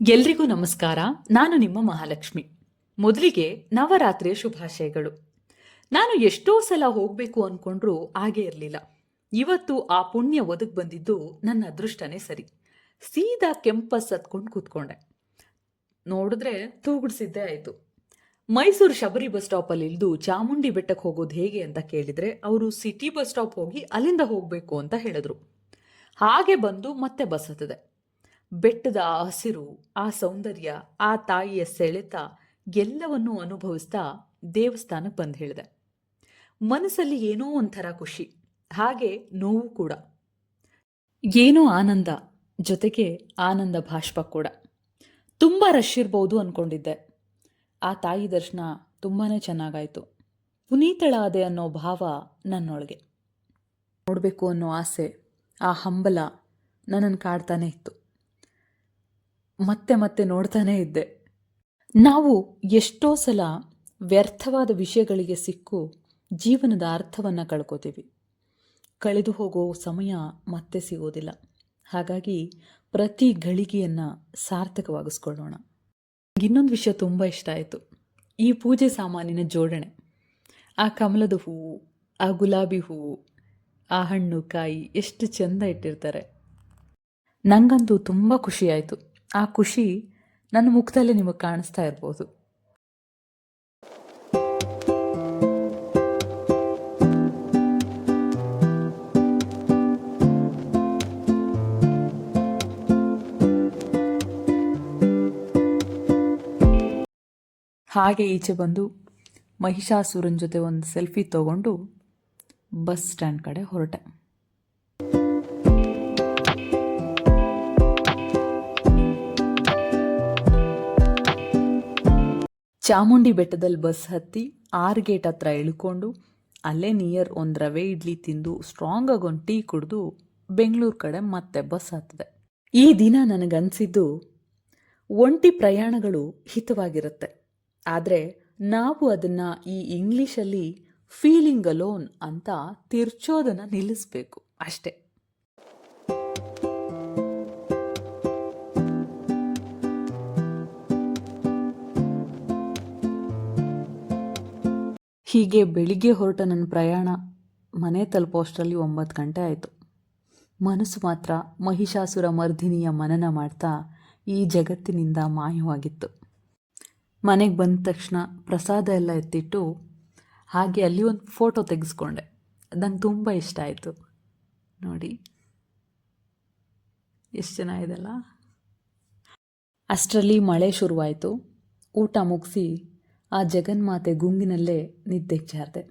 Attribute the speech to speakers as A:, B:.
A: ಎಲ್ರಿಗೂ ನಮಸ್ಕಾರ. ನಾನು ನಿಮ್ಮ ಮಹಾಲಕ್ಷ್ಮಿ. ಮೊದಲಿಗೆ ನವರಾತ್ರಿಯ ಶುಭಾಶಯಗಳು. ನಾನು ಎಷ್ಟೋ ಸಲ ಹೋಗ್ಬೇಕು ಅನ್ಕೊಂಡ್ರೂ ಹಾಗೆ ಇರಲಿಲ್ಲ. ಇವತ್ತು ಆ ಪುಣ್ಯ ಒದಗಿ ಬಂದಿದ್ದು ನನ್ನ ಅದೃಷ್ಟನೇ ಸರಿ. ಸೀದಾ ಕೆಂಪಸ್ ಹತ್ಕೊಂಡು ಕೂತ್ಕೊಂಡೆ. ನೋಡಿದ್ರೆ ತೂಗುಡ್ಸಿದ್ದೇ ಆಯಿತು. ಮೈಸೂರು ಶಬರಿ ಬಸ್ ಸ್ಟಾಪಲ್ಲಿ ಇಳಿದು ಚಾಮುಂಡಿ ಬೆಟ್ಟಕ್ಕೆ ಹೋಗೋದು ಹೇಗೆ ಅಂತ ಕೇಳಿದರೆ ಅವರು ಸಿಟಿ ಬಸ್ ಸ್ಟಾಪ್ ಹೋಗಿ ಅಲ್ಲಿಂದ ಹೋಗಬೇಕು ಅಂತ ಹೇಳಿದ್ರು. ಹಾಗೆ ಬಂದು ಮತ್ತೆ ಬಸ್ ಹತ್ತದೆ. ಬೆಟ್ಟದ ಆ ಹಸಿರು, ಆ ಸೌಂದರ್ಯ, ಆ ತಾಯಿಯ ಸೆಳೆತ ಎಲ್ಲವನ್ನೂ ಅನುಭವಿಸ್ತಾ ದೇವಸ್ಥಾನಕ್ಕೆ ಬಂದು ಹೇಳಿದೆ. ಮನಸ್ಸಲ್ಲಿ ಏನೋ ಒಂಥರ ಖುಷಿ, ಹಾಗೆ ನೋವು ಕೂಡ. ಏನೋ ಆನಂದ, ಜೊತೆಗೆ ಆನಂದ ಭಾಷ್ಪ ಕೂಡ. ತುಂಬ ರಶ್ ಇರ್ಬೋದು ಅಂದ್ಕೊಂಡಿದ್ದೆ. ಆ ತಾಯಿ ದರ್ಶನ ತುಂಬಾ ಚೆನ್ನಾಗಾಯಿತು. ಪುನೀತಳಾದೆ ಅನ್ನೋ ಭಾವ ನನ್ನೊಳಗೆ. ನೋಡಬೇಕು ಅನ್ನೋ ಆಸೆ, ಆ ಹಂಬಲ ನನ್ನನ್ನು ಕಾಡ್ತಾನೆ ಇತ್ತು. ಮತ್ತೆ ಮತ್ತೆ ನೋಡ್ತಾನೇ ಇದ್ದೆ. ನಾವು ಎಷ್ಟೋ ಸಲ ವ್ಯರ್ಥವಾದ ವಿಷಯಗಳಿಗೆ ಸಿಕ್ಕು ಜೀವನದ ಅರ್ಥವನ್ನು ಕಳ್ಕೋತೀವಿ. ಕಳೆದು ಹೋಗೋ ಸಮಯ ಮತ್ತೆ ಸಿಗೋದಿಲ್ಲ. ಹಾಗಾಗಿ ಪ್ರತಿ ಗಳಿಗೆಯನ್ನು ಸಾರ್ಥಕವಾಗಿಸ್ಕೊಳ್ಳೋಣ. ಇನ್ನೊಂದು ವಿಷಯ ತುಂಬ ಇಷ್ಟ ಆಯಿತು. ಈ ಪೂಜೆ ಸಾಮಾನಿನ ಜೋಡಣೆ. ಆ ಕಮಲದ ಹೂವು, ಆ ಗುಲಾಬಿ ಹೂವು, ಆ ಹಣ್ಣು ಕಾಯಿ ಎಷ್ಟು ಚೆಂದ ಇಟ್ಟಿರ್ತಾರೆ. ನನಗಂತೂ ತುಂಬ ಖುಷಿಯಾಯಿತು. ಆ ಖುಷಿ ನನ್ನ ಮುಖದಲ್ಲೇ ನಿಮಗೆ ಕಾಣಿಸ್ತಾ ಇರ್ಬೋದು. ಹಾಗೆ ಈಚೆ ಬಂದು ಮಹಿಷಾಸುರನ ಜೊತೆ ಒಂದು ಸೆಲ್ಫಿ ತಗೊಂಡು ಬಸ್ ಸ್ಟ್ಯಾಂಡ್ ಕಡೆ ಹೊರಟೆ. ಚಾಮುಂಡಿ ಬೆಟ್ಟದಲ್ಲಿ ಬಸ್ ಹತ್ತಿ 6 ಗೇಟ್ ಹತ್ರ ಇಳ್ಕೊಂಡು ಅಲ್ಲೇ ನಿಯರ್ ಒಂದು ರವೆ ಇಡ್ಲಿ ತಿಂದು ಸ್ಟ್ರಾಂಗ್ ಆಗಿ ಒಂದು ಟೀ ಕುಡಿದು ಬೆಂಗಳೂರು ಕಡೆ ಮತ್ತೆ ಬಸ್ ಹತ್ತಿದೆ. ಈ ದಿನ ನನಗನ್ಸಿದ್ದು, ಒಂಟಿ ಪ್ರಯಾಣಗಳು ಹಿತವಾಗಿರುತ್ತೆ, ಆದರೆ ನಾವು ಅದನ್ನು ಈ ಇಂಗ್ಲೀಷಲ್ಲಿ ಫೀಲಿಂಗ್ ಅಲೋನ್ ಅಂತ ತಿರ್ಚೋದನ್ನು ನಿಲ್ಲಿಸಬೇಕು ಅಷ್ಟೆ. ಹೀಗೆ ಬೆಳಿಗ್ಗೆ ಹೊರಟ ನನ್ನ ಪ್ರಯಾಣ ಮನೆ ತಲುಪೋಷ್ಟರಲ್ಲಿ 9 ಗಂಟೆ ಆಯಿತು. ಮನಸ್ಸು ಮಾತ್ರ ಮಹಿಷಾಸುರ ಮರ್ದಿನಿಯ ಮನನ ಮಾಡ್ತಾ ಈ ಜಗತ್ತಿನಿಂದ ಮಾಯವಾಗಿತ್ತು. ಮನೆಗೆ ಬಂದ ತಕ್ಷಣ ಪ್ರಸಾದ ಎಲ್ಲ ಎತ್ತಿಟ್ಟು ಹಾಗೆ ಅಲ್ಲಿ ಒಂದು ಫೋಟೋ ತೆಗೆಸ್ಕೊಂಡೆ. ನಂಗೆ ತುಂಬ ಇಷ್ಟ ಆಯಿತು. ನೋಡಿ ಎಷ್ಟು ಚೆನ್ನಾಗಿದೆಲ್ಲ. ಅಷ್ಟರಲ್ಲಿ ಮಳೆ ಶುರುವಾಯಿತು. ಊಟ ಮುಗಿಸಿ ಆ ಜಗನ್ಮಾತೆ ಗುಂಗಿನಲ್ಲೇ ನಿದ್ದೆಗೆ ಜಾರಿದೆ.